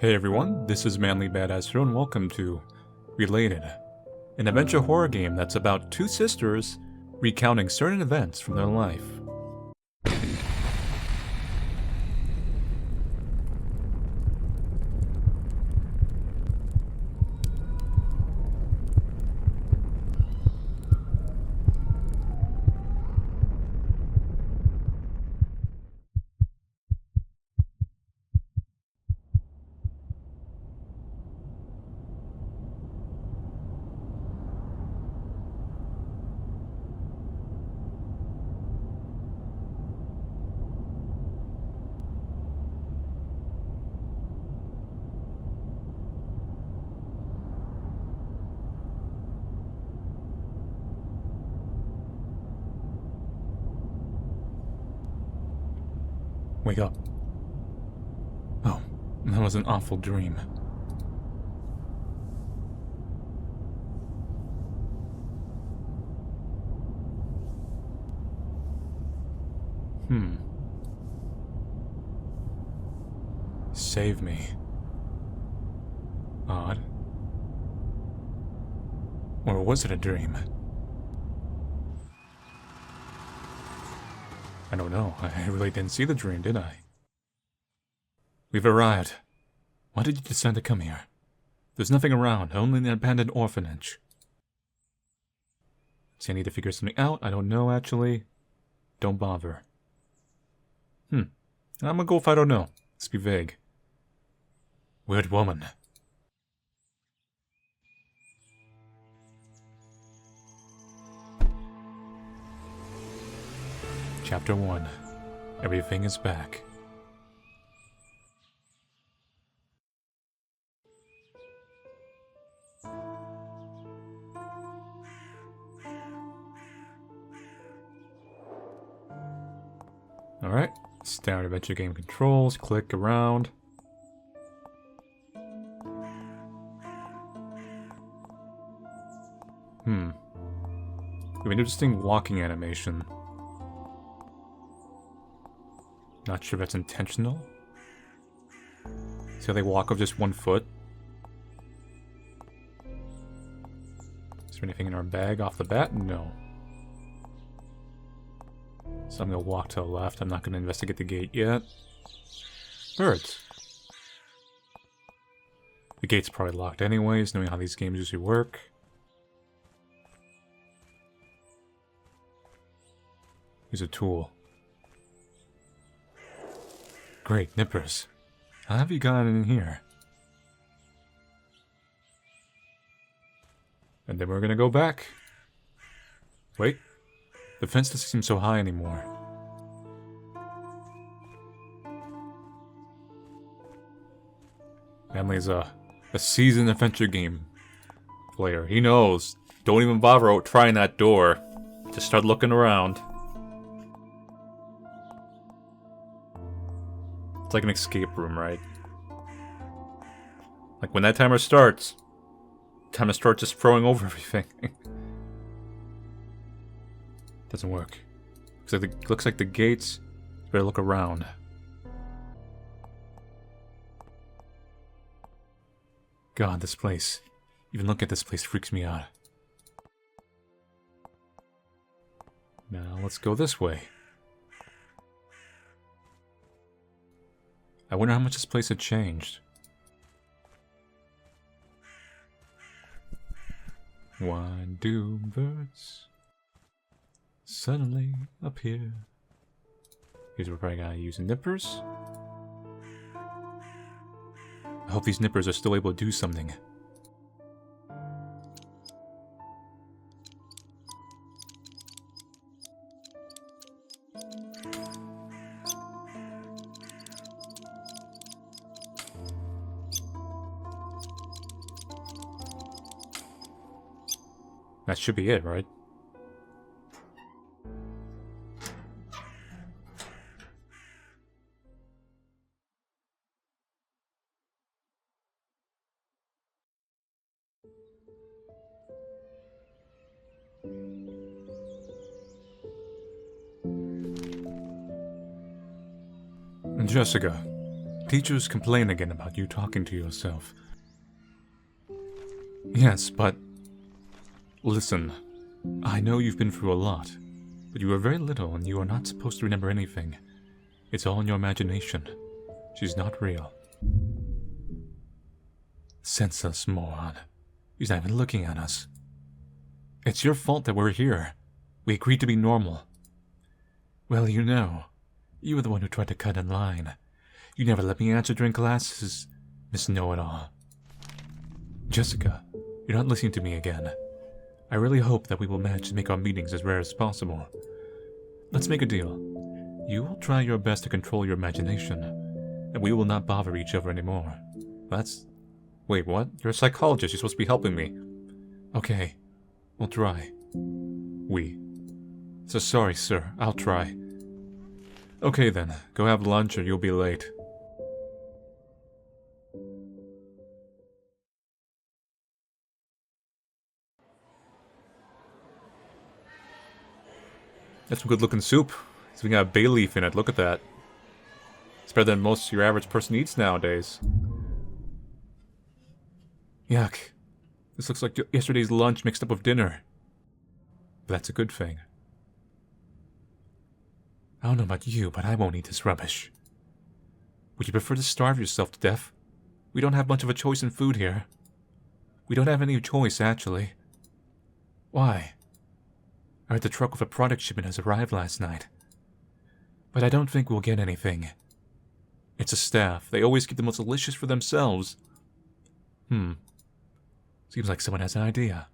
Hey everyone, this is Manly Badass Hero and welcome to Related, an adventure horror game that's about two sisters recounting certain events from their life. Wake up. Oh, that was an awful dream. Save me. Odd. Or was it a dream? I don't know. I really didn't see the dream, did I? We've arrived. Why did you decide to come here? There's nothing around, only an abandoned orphanage. See, I need to figure something out. I don't know, actually. Don't bother. I'm gonna go if I don't know. Let's be vague. Weird woman. Chapter 1. Everything is back. Alright, start adventure game controls, click around. We have an interesting walking animation. Not sure if that's intentional. See how they walk with just one foot? Is there anything in our bag off the bat? No. So I'm gonna walk to the left. I'm not gonna investigate the gate yet. Birds. The gate's probably locked anyways, knowing how these games usually work. Use a tool. Great, nippers. How have you gotten in here? And then we're gonna go back. Wait. The fence doesn't seem so high anymore. Emily's a seasoned adventure game player. He knows. Don't even bother trying that door. Just start looking around. It's like an escape room, right? Like when that timer starts, time to start just throwing over everything. Doesn't work. Looks like the gates. Better look around. God, this place. Even looking at this place freaks me out. Now let's go this way. I wonder how much this place had changed. Why do birds suddenly appear? Here's where we're probably gonna use nippers. I hope these nippers are still able to do something. That should be it, right? Jessica, teachers complain again about you talking to yourself. Yes, but... Listen, I know you've been through a lot, but you are very little and you are not supposed to remember anything. It's all in your imagination. She's not real. Senseless moron. He's not even looking at us. It's your fault that we're here. We agreed to be normal. Well, you know, you were the one who tried to cut in line. You never let me answer during classes, Miss Know-It-All. Jessica, you're not listening to me again. I really hope that we will manage to make our meetings as rare as possible. Let's make a deal. You will try your best to control your imagination, and we will not bother each other anymore. That's... Wait, what? You're a psychologist. You're supposed to be helping me. Okay, we'll try. So sorry, sir. I'll try. Okay then, go have lunch or you'll be late. That's some good looking soup. It's got a bay leaf in it, look at that. It's better than most your average person eats nowadays. Yuck. This looks like yesterday's lunch mixed up with dinner. But that's a good thing. I don't know about you, but I won't eat this rubbish. Would you prefer to starve yourself to death? We don't have much of a choice in food here. We don't have any choice, actually. Why? I heard the truck with a product shipment has arrived last night. But I don't think we'll get anything. It's a staff. They always keep the most delicious for themselves. Seems like someone has an idea.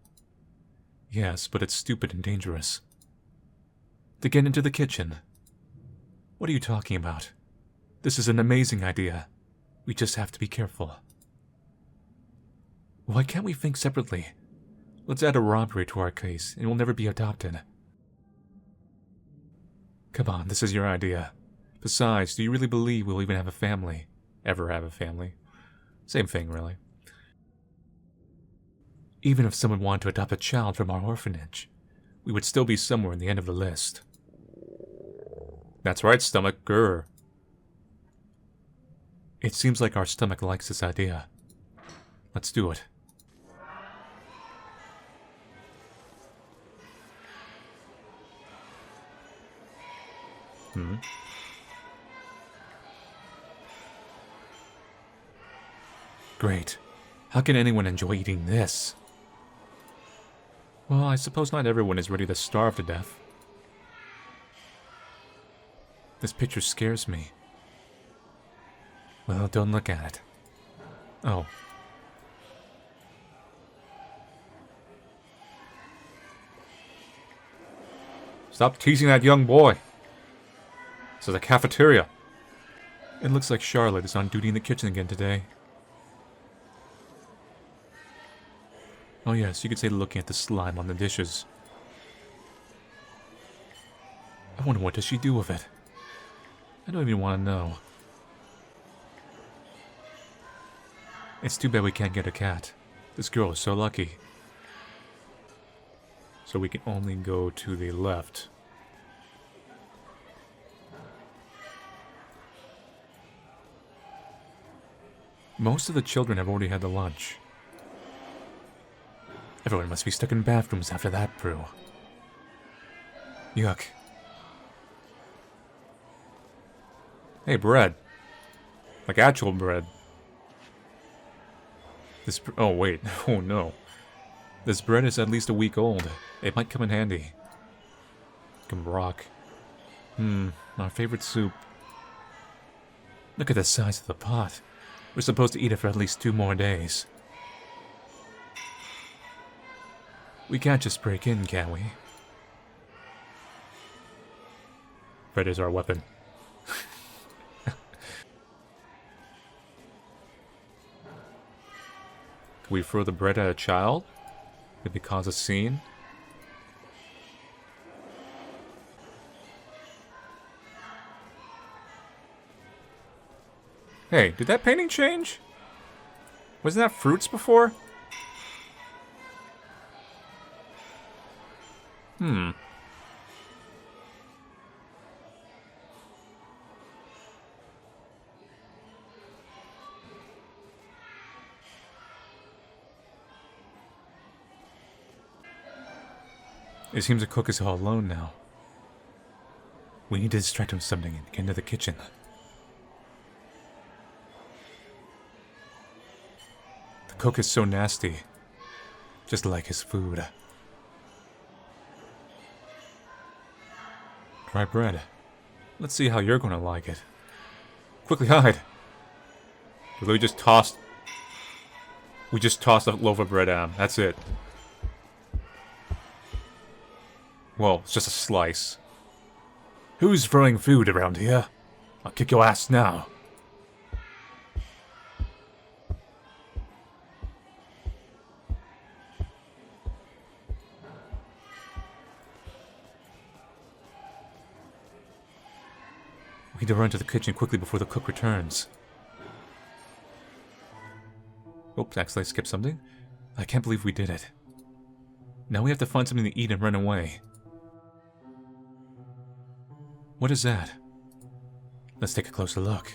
Yes, but it's stupid and dangerous. To get into the kitchen. What are you talking about? This is an amazing idea. We just have to be careful. Why can't we think separately? Let's add a robbery to our case, and we'll never be adopted. Come on, this is your idea. Besides, do you really believe we'll even have a family? Ever have a family? Same thing, really. Even if someone wanted to adopt a child from our orphanage, we would still be somewhere in the end of the list. That's right, stomach. Grr. It seems like our stomach likes this idea. Let's do it. Great. How can anyone enjoy eating this? Well, I suppose not everyone is ready to starve to death. This picture scares me. Well, don't look at it. Oh. Stop teasing that young boy. This is a cafeteria. It looks like Charlotte is on duty in the kitchen again today. Oh yes, you could say looking at the slime on the dishes. I wonder what does she do with it? I don't even want to know. It's too bad we can't get a cat. This girl is so lucky. So we can only go to the left. Most of the children have already had their lunch. Everyone must be stuck in bathrooms after that brew. Yuck. Hey, bread. Like actual bread. This... Oh, wait. Oh, no. This bread is at least a week old. It might come in handy. Can rock. Our favorite soup. Look at the size of the pot. We're supposed to eat it for at least 2 more days. We can't just break in, can we? Bread is our weapon. Can we throw the bread at a child? Maybe cause a scene? Hey, did that painting change? Wasn't that fruits before? It seems the cook is all alone now. We need to distract him with something and get into the kitchen. The cook is so nasty. Just like his food. Dry bread. Let's see how you're gonna like it. Quickly hide! We just tossed a loaf of bread at him. That's it. Well, it's just a slice. Who's throwing food around here? I'll kick your ass now. We need to run to the kitchen quickly before the cook returns. Oops, actually I skipped something. I can't believe we did it. Now we have to find something to eat and run away. What is that? Let's take a closer look.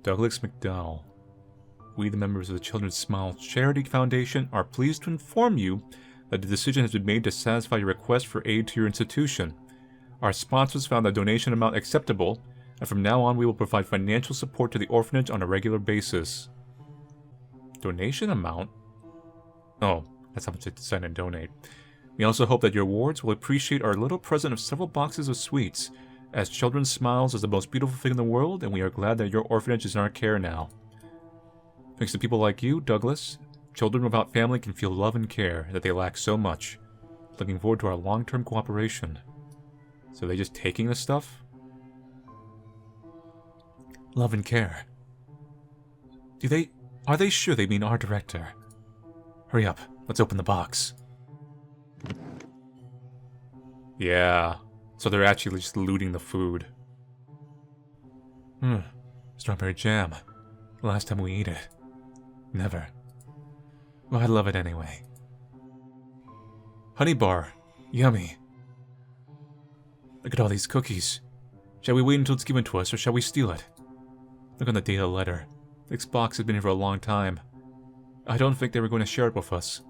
Douglas McDowell. We, the members of the Children's Smile Charity Foundation, are pleased to inform you that the decision has been made to satisfy your request for aid to your institution. Our sponsors found the donation amount acceptable, and from now on we will provide financial support to the orphanage on a regular basis. Donation amount? Oh, that's how much they decided to donate. We also hope that your wards will appreciate our little present of several boxes of sweets, as Children's Smiles is the most beautiful thing in the world, and we are glad that your orphanage is in our care now. Thanks to people like you, Douglas, children without family can feel love and care that they lack so much. Looking forward to our long-term cooperation. So are they just taking this stuff? Love and care. Are they sure they mean our director? Hurry up, let's open the box. Yeah, so they're actually just looting the food. Strawberry jam. Last time we ate it. Never. Well, I love it anyway. Honey bar. Yummy. Look at all these cookies. Shall we wait until it's given to us, or shall we steal it? Look on the date of the letter. This box has been here for a long time. I don't think they were going to share it with us.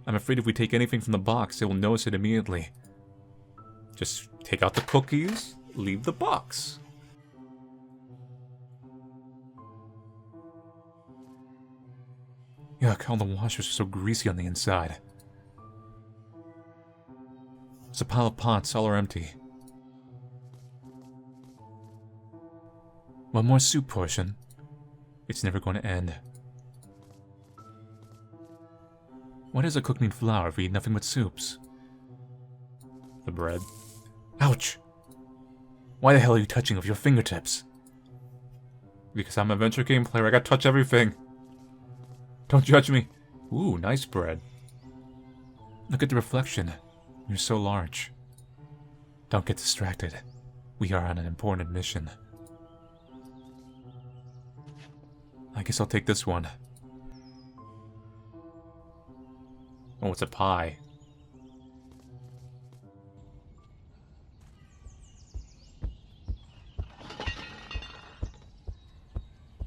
I'm afraid if we take anything from the box, they will notice it immediately. Just take out the cookies, leave the box. Yuck, all the washers are so greasy on the inside. There's a pile of pots, all are empty. One more soup portion. It's never going to end. Why does a cook need flour if we eat nothing but soups? The bread. Ouch! Why the hell are you touching with your fingertips? Because I'm a adventure game player, I gotta touch everything. Don't judge me. Ooh, nice bread. Look at the reflection. You're so large. Don't get distracted. We are on an important mission. I guess I'll take this one. Oh, it's a pie.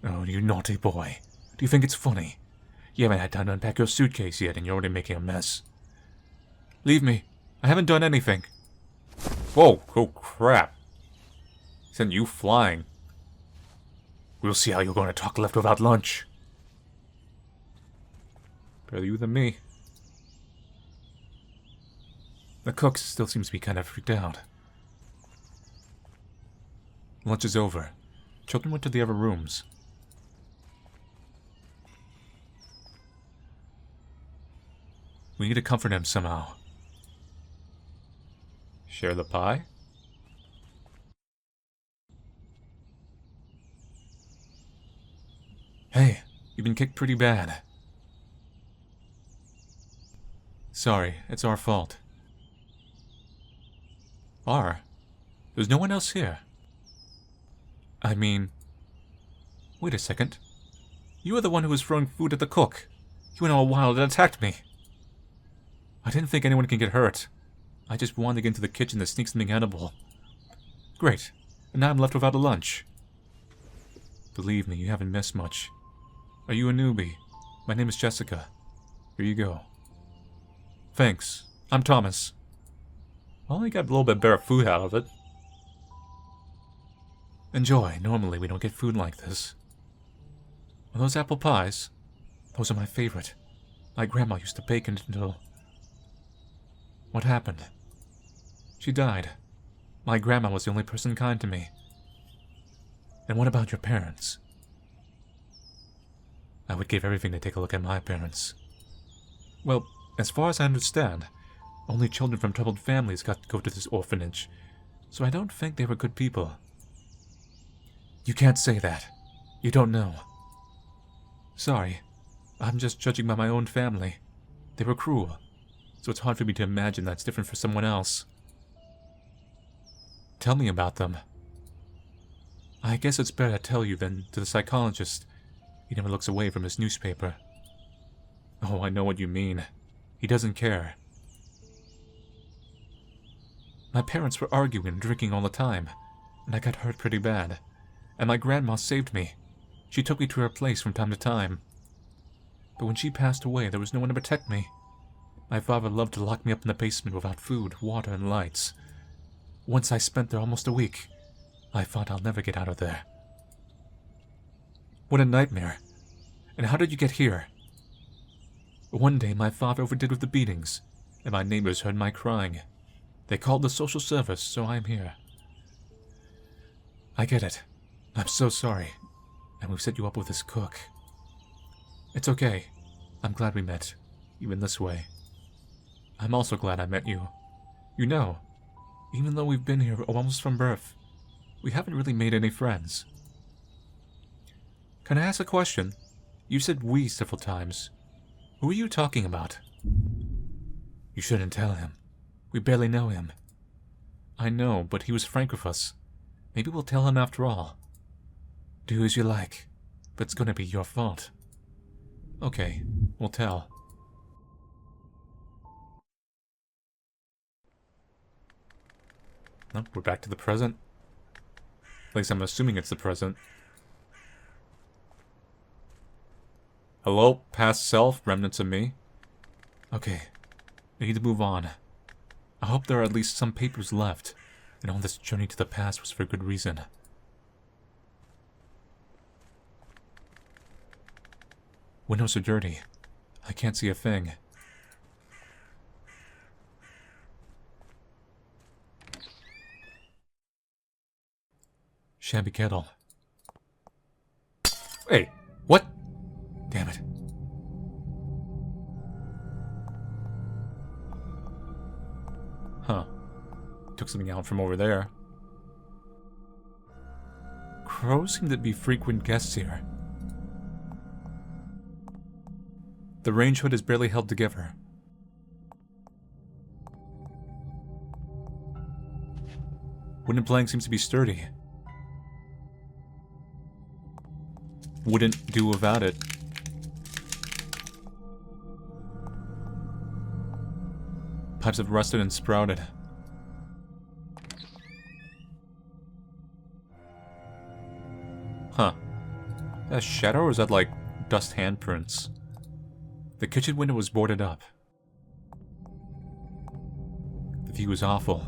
Oh, you naughty boy. Do you think it's funny? You haven't had time to unpack your suitcase yet and you're already making a mess. Leave me. I haven't done anything. Whoa, oh crap. Send you flying. We'll see how you're going to talk left without lunch. Better you than me. The cook still seems to be kind of freaked out. Lunch is over. Children went to the other rooms. We need to comfort him somehow. Share the pie? Hey, you've been kicked pretty bad. Sorry, it's our fault. There's no one else here. I mean... Wait a second. You were the one who was throwing food at the cook. You went all wild and attacked me. I didn't think anyone can get hurt. I just wanted to get into the kitchen to sneak something edible. Great. And now I'm left without a lunch. Believe me, you haven't missed much. Are you a newbie? My name is Jessica. Here you go. Thanks. I'm Thomas. Well, I got a little bit better food out of it. Enjoy. Normally, we don't get food like this. Well, those apple pies, those are my favorite. My grandma used to bake it until... What happened? She died. My grandma was the only person kind to me. And what about your parents? I would give everything to take a look at my parents. Well, as far as I understand, only children from troubled families got to go to this orphanage, so I don't think they were good people. You can't say that. You don't know. Sorry. I'm just judging by my own family. They were cruel, so it's hard for me to imagine that's different for someone else. Tell me about them. I guess it's better to tell you than to the psychologist. He never looks away from his newspaper. Oh, I know what you mean. He doesn't care. My parents were arguing and drinking all the time, and I got hurt pretty bad. And my grandma saved me. She took me to her place from time to time. But when she passed away, there was no one to protect me. My father loved to lock me up in the basement without food, water, and lights. Once I spent there almost a week. I thought I'll never get out of there. What a nightmare. And how did you get here? One day, my father overdid with the beatings, and my neighbors heard my crying. They called the social service, so I'm here. I get it. I'm so sorry. And we've set you up with this cook. It's okay. I'm glad we met, even this way. I'm also glad I met you. You know, even though we've been here almost from birth, we haven't really made any friends. Can I ask a question? You said we several times. Who are you talking about? You shouldn't tell him. We barely know him. I know, but he was frank with us. Maybe we'll tell him after all. Do as you like, but it's gonna be your fault. Okay, we'll tell. Oh, we're back to the present. At least I'm assuming it's the present. Hello, past self, remnants of me. Okay, I need to move on. I hope there are at least some papers left, and all this journey to the past was for good reason. Windows are dirty. I can't see a thing. Shabby kettle. Hey, what? Damn it. Huh. Took something out from over there. Crows seem to be frequent guests here. The range hood is barely held together. Wooden plank seems to be sturdy. Wouldn't do without it. Pipes have rusted and sprouted. Huh. Is that a shadow or is that like dust handprints? The kitchen window was boarded up. The view was awful.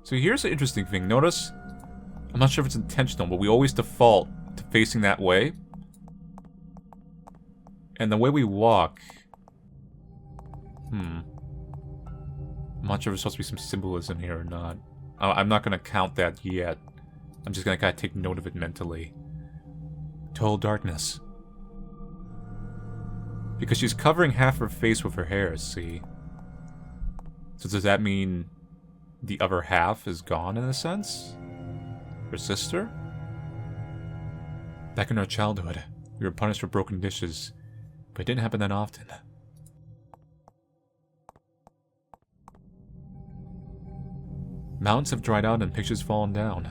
So here's an interesting thing. Notice? I'm not sure if it's intentional, but we always default to facing that way. And the way we walk... I'm not sure if there's supposed to be some symbolism here or not. I'm not going to count that yet. I'm just going to kind of take note of it mentally. Total darkness. Because she's covering half her face with her hair, see? So does that mean the other half is gone in a sense? Her sister? Back in our childhood, we were punished for broken dishes, but it didn't happen that often. Mountains have dried out and pictures fallen down.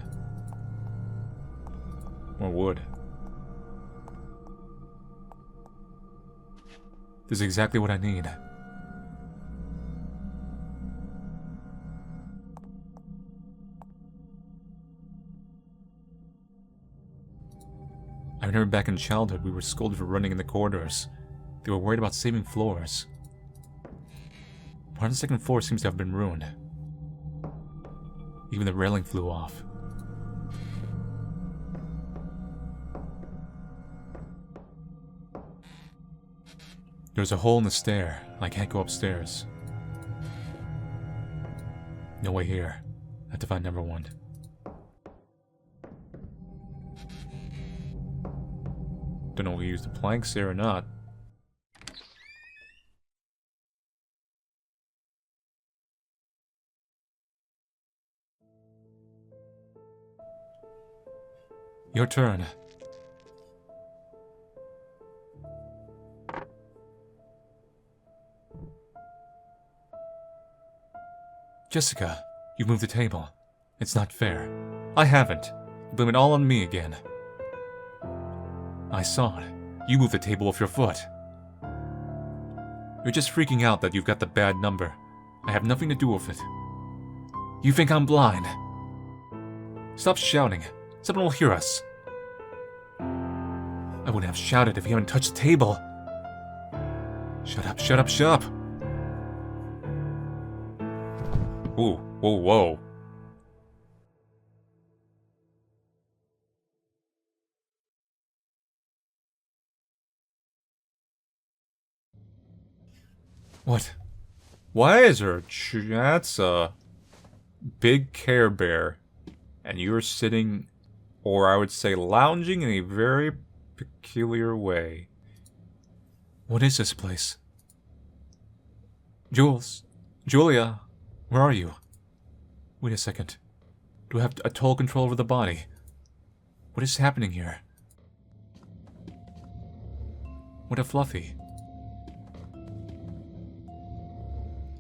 More wood. This is exactly what I need. remember back in childhood we were scolded for running in the corridors. They were worried about saving floors. Part of the second floor seems to have been ruined. Even the railing flew off. There's a hole in the stair, and I can't go upstairs. No way here. I have to find number 1. Don't know if we used the planks there or not. Your turn. Jessica, you moved the table. It's not fair. I haven't. You blame it all on me again. I saw it. You moved the table with your foot. You're just freaking out that you've got the bad number. I have nothing to do with it. You think I'm blind? Stop shouting. Someone will hear us. I wouldn't have shouted if you hadn't touched the table. Shut up, shut up, shut up! Ooh, whoa, whoa. What? Why is there that's a big Care Bear, and you're sitting, or I would say lounging in a very peculiar way. What is this place? Jules? Julia? Where are you? Wait a second. Do I have a total control over the body? What is happening here? What a fluffy.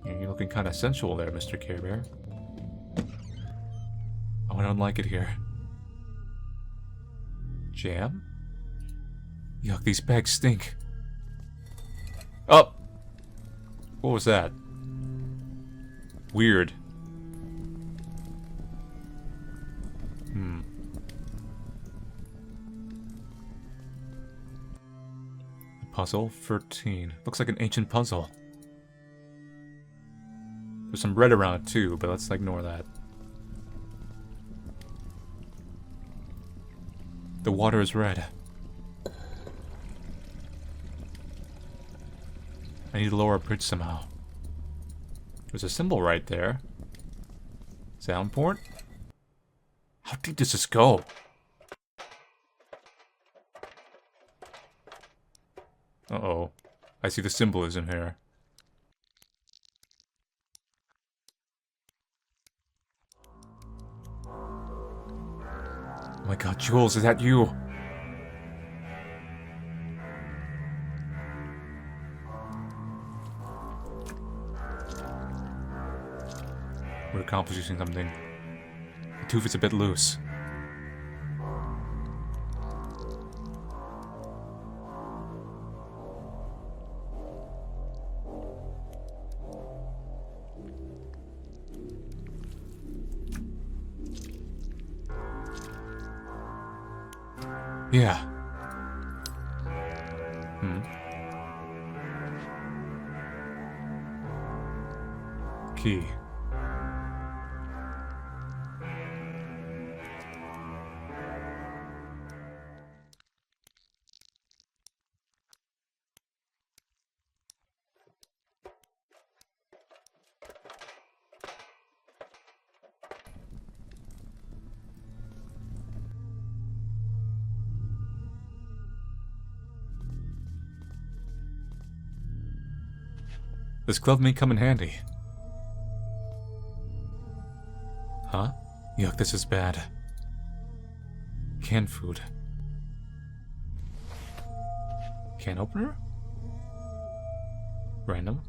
You're looking kind of sensual there, Mr. Care Bear. Oh, I don't like it here. Jam? Yuck, these bags stink. Oh! What was that? Weird. Puzzle 13. Looks like an ancient puzzle. There's some red around it too, but let's ignore that. The water is red. I need to lower a bridge somehow. There's a symbol right there. Sound port? How deep does this go? Uh-oh. I see the symbolism here. Oh my god, Jules, is that you? We're accomplishing something. The tooth is a bit loose. Yeah. Key. This glove may come in handy. Huh? Yuck, this is bad. Canned food. Can opener? Random.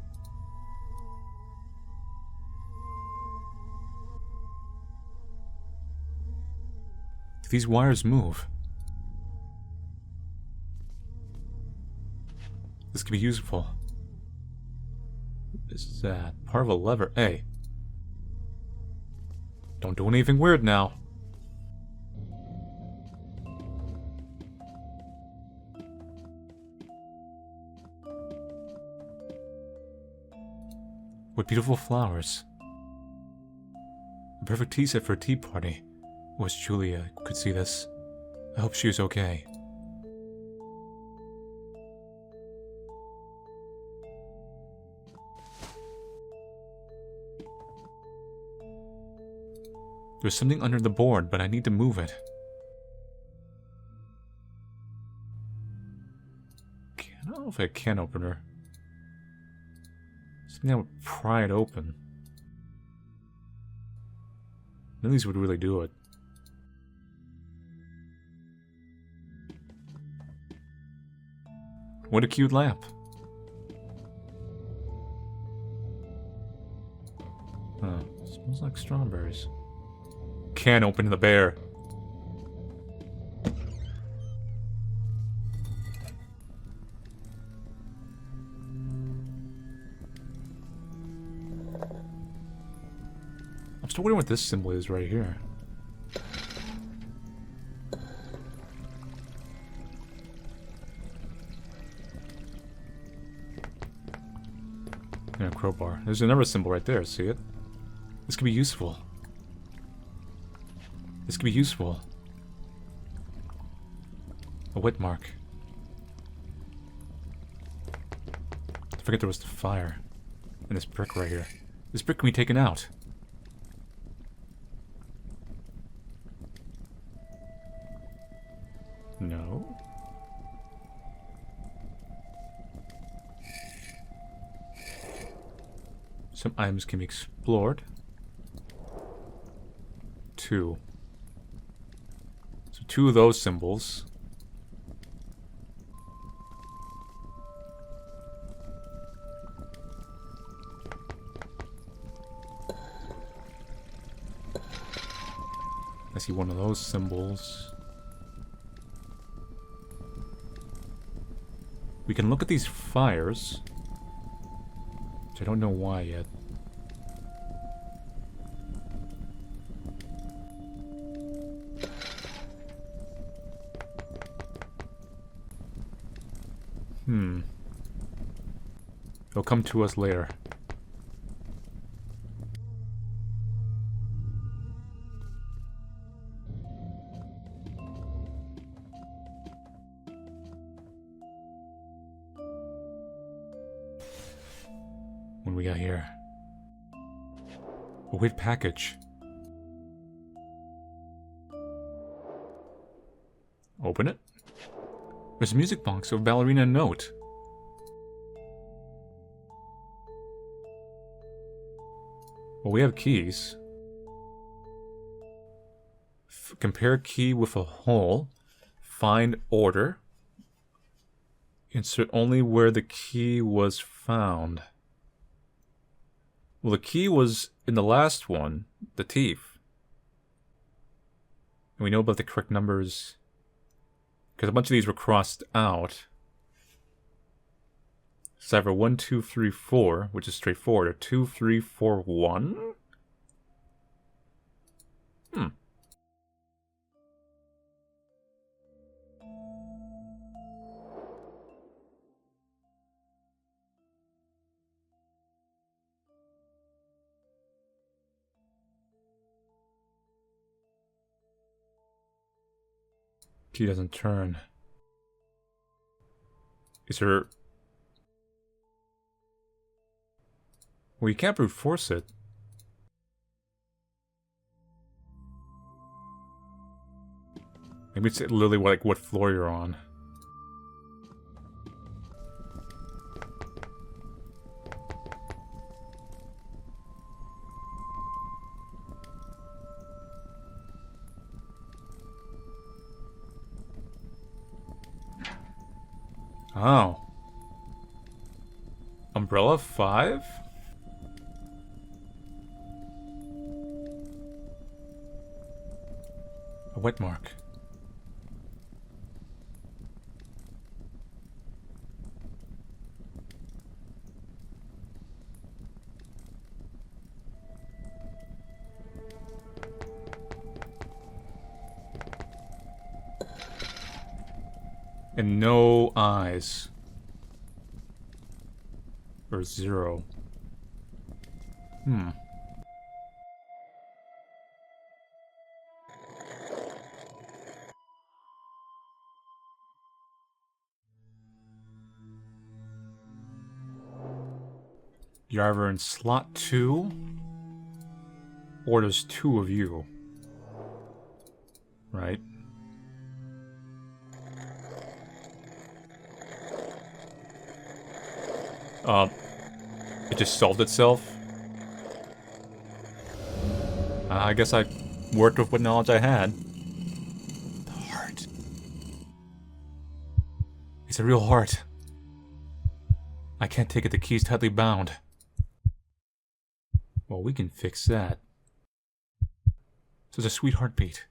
Do these wires move? This could be useful. What is that? Part of a lever. Hey. Don't do anything weird now. What beautiful flowers. A perfect tea set for a tea party. Wish Julia could see this. I hope she is okay. There's something under the board, but I need to move it. I don't know if I can open her. Something that would pry it open. None of these would really do it. What a cute lamp. Huh. Smells like strawberries. Can't open the bear. I'm still wondering what this symbol is right here. Yeah, crowbar. There's another symbol right there, see it? This could be useful. This could be useful. A wet mark. I forget there was the fire. And this brick right here. This brick can be taken out. No. Some items can be explored. 2. So 2 of those symbols. I see one of those symbols. We can look at these fires. Which I don't know why yet. They'll come to us later. What do we got here? A weird package. Open it. There's a music box with ballerina note. Well, we have keys. Compare key with a hole. Find order. Insert only where the key was found. Well, the key was in the last one, the thief. And we know about the correct numbers because a bunch of these were crossed out. So either 1, 2, 3, 4, which is straightforward, or 2, 3, 4, 1? Key doesn't turn. Is there... Well, you can't brute force it. Maybe it's literally like what floor you're on. Oh. Umbrella 5? A wet mark. And no eyes. Or 0. Hmm. You're either in slot 2, or there's 2 of you. Right? It just solved itself. I guess I worked with what knowledge I had. The heart. It's a real heart. I can't take it, the key's tightly bound. Well, we can fix that. So it's a sweet heartbeat.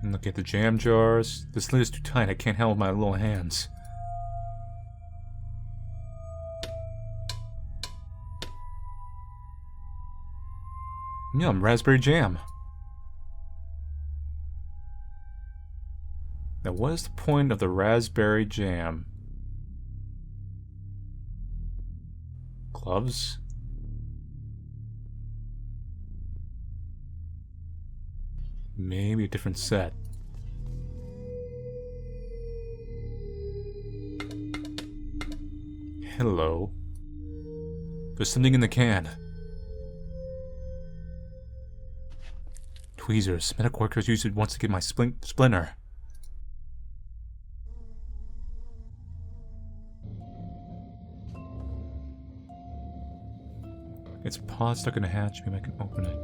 Look at the jam jars. This lid is too tight, I can't handle my little hands. Yum, raspberry jam. Now what is the point of the raspberry jam? Gloves? Maybe a different set. Hello. There's something in the can. Tweezers. Medical workers used it once to get my splinter. Its paw stuck in a hatch. Maybe I can open it.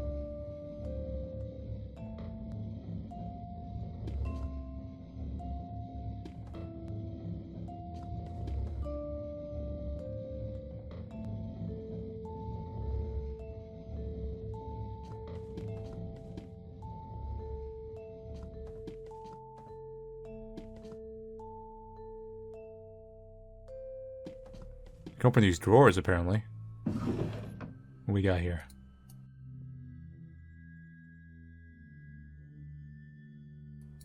I can open these drawers, apparently. What we got here?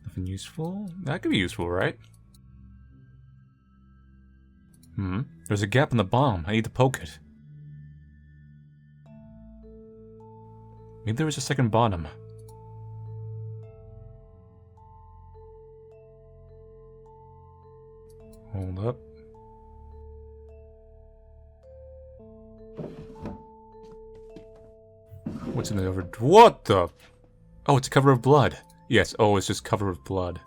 Nothing useful? That could be useful, right? There's a gap in the bottom. I need to poke it. Maybe there was a second bottom. Hold up. What's in the other? What the? Oh, it's a cover of blood. Yes. Oh, it's just cover of blood.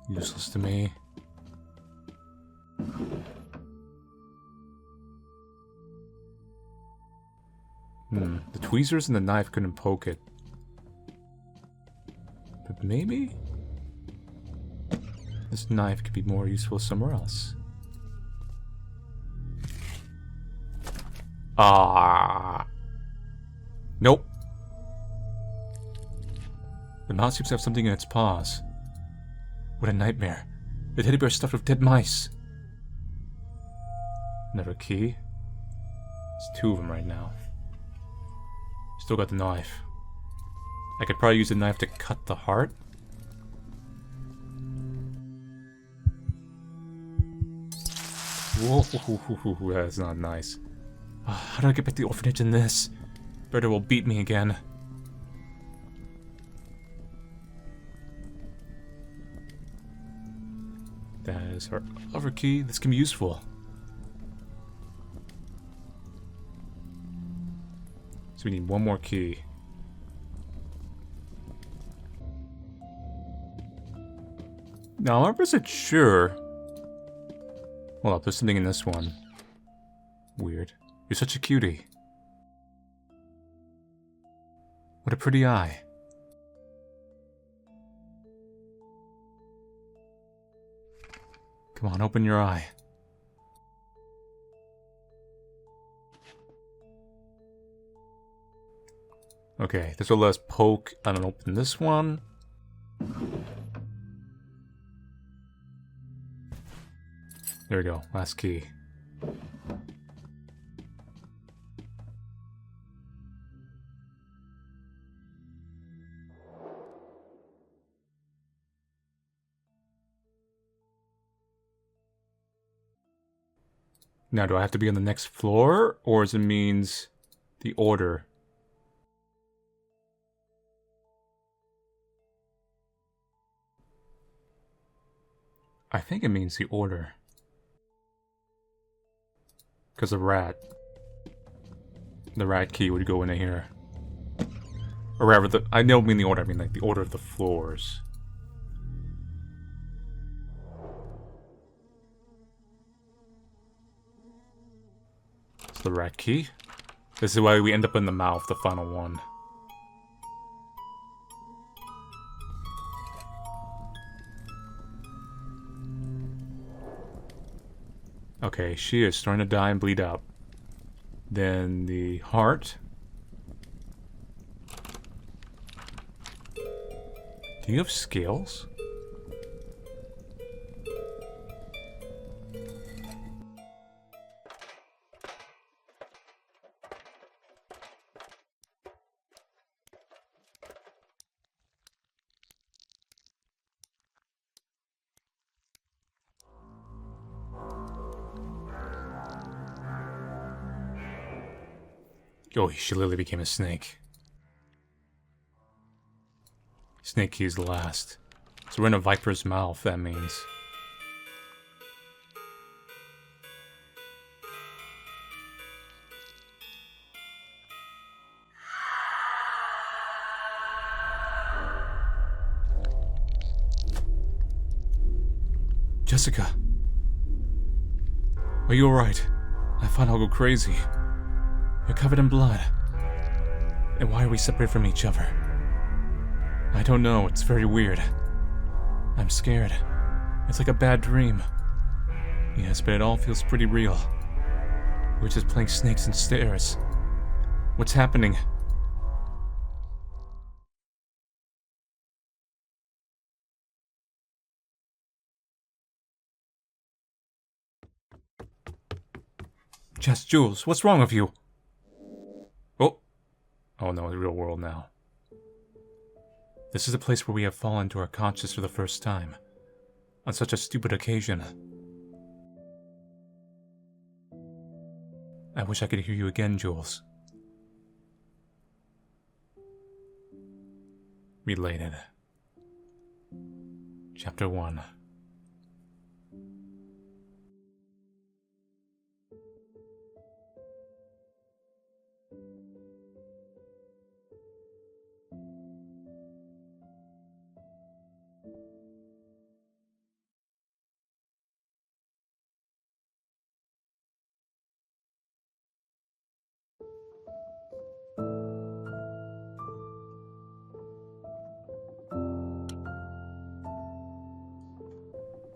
Useless to me. The tweezers and the knife couldn't poke it. But maybe this knife could be more useful somewhere else. Nope. The mouse seems to have something in its paws. What a nightmare. The teddy bear is stuffed with dead mice. Another key. There's 2 of them right now. Still got the knife. I could probably use the knife to cut the heart. Whoa, that's not nice. How do I get back to the orphanage in this? Berta will beat me again. That is her other key. This can be useful. So we need 1 more key. Now, I'm 100% sure. Hold up, there's something in this one. Weird. You're such a cutie. What a pretty eye. Come on, open your eye. Okay, this will let us poke and open this one. There we go, last key. Now, do I have to be on the next floor, or does it means the order? I think it means the order. Because the rat key would go into here. Or rather, I don't mean the order, I mean like the order of the floors. It's the rat key. This is why we end up in the mouth, the final one. Okay, she is starting to die and bleed out. Then the heart. Do you have scales? Oh, she literally became a snake. Snake key is the last. So we're in a viper's mouth, that means. Jessica. Are you alright? I thought I'll go crazy. You're covered in blood. And why are we separated from each other? I don't know, it's very weird. I'm scared. It's like a bad dream. Yes, but it all feels pretty real. We're just playing snakes and stairs. What's happening? Jess, Jules, what's wrong with you? Oh no, the real world now. This is a place where we have fallen to our conscience for the first time. On such a stupid occasion. I wish I could hear you again, Jules. Related. Chapter 1.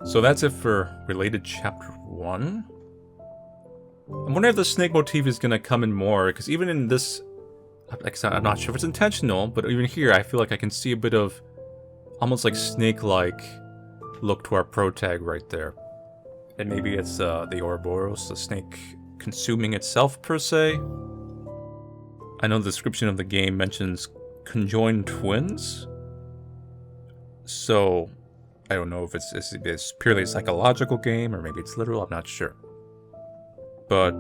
So that's it for Related Chapter 1. I'm wondering if the snake motif is going to come in more, because even in this, like I said, I'm not sure if it's intentional, but even here I feel like I can see a bit of almost like snake-like look to our protag right there. And maybe it's the Ouroboros, the snake consuming itself per se. I know the description of the game mentions conjoined twins, so I don't know if it's purely a psychological game, or maybe it's literal, I'm not sure. But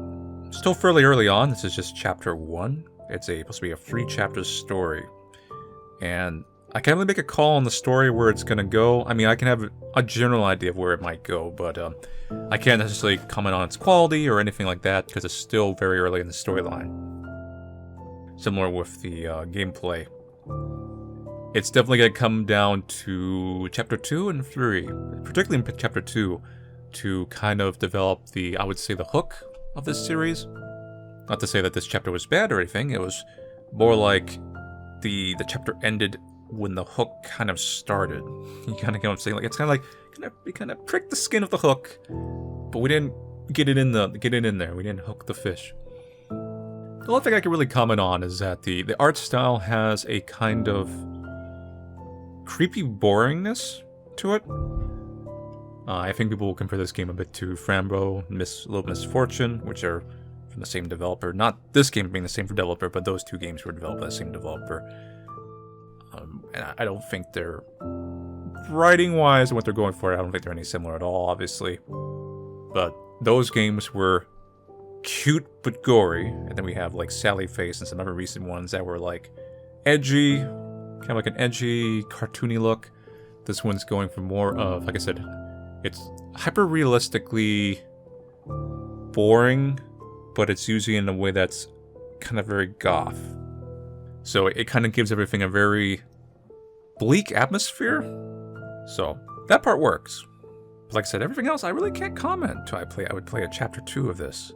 still fairly early on, this is just chapter 1. It's supposed to be a 3-chapter story. And I can't really make a call on the story where it's going to go. I mean, I can have a general idea of where it might go, but I can't necessarily comment on its quality or anything like that, because it's still very early in the storyline. Similar with the gameplay. It's definitely going to come down to Chapter 2 and 3, particularly in Chapter 2, to kind of develop I would say, the hook of this series. Not to say that this chapter was bad or anything, it was more like the chapter ended when the hook kind of started. You kind of get what I'm saying? Like, it's kind of like, we kind of pricked the skin of the hook, but we didn't get it in there, we didn't hook the fish. The only thing I can really comment on is that the art style has a kind of creepy boringness to it. I think people will compare this game a bit to Frambo, Little Misfortune, which are from the same developer. Not this game being the same developer, but those two games were developed by the same developer. And I don't think they're, writing-wise and what they're going for, I don't think they're any similar at all, obviously. But those games were cute but gory, and then we have like Sally Face and some other recent ones that were like edgy, kind of like an edgy, cartoony look. This one's going for more of, like I said, it's hyper-realistically boring, but it's usually in a way that's kind of very goth. So it kind of gives everything a very bleak atmosphere. So that part works. But like I said, everything else I really can't comment until I would play a chapter 2 of this.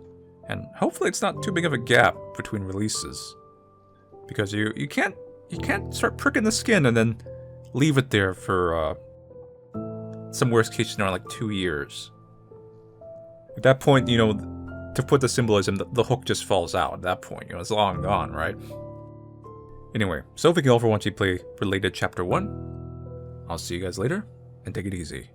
And hopefully it's not too big of a gap between releases. Because you can't start pricking the skin and then leave it there for some worst case scenario like 2 years. At that point, you know, to put the symbolism, the hook just falls out at that point. You know, it's long gone, right? Anyway, so thank you all for watching me play Related Chapter 1. I'll see you guys later, and take it easy.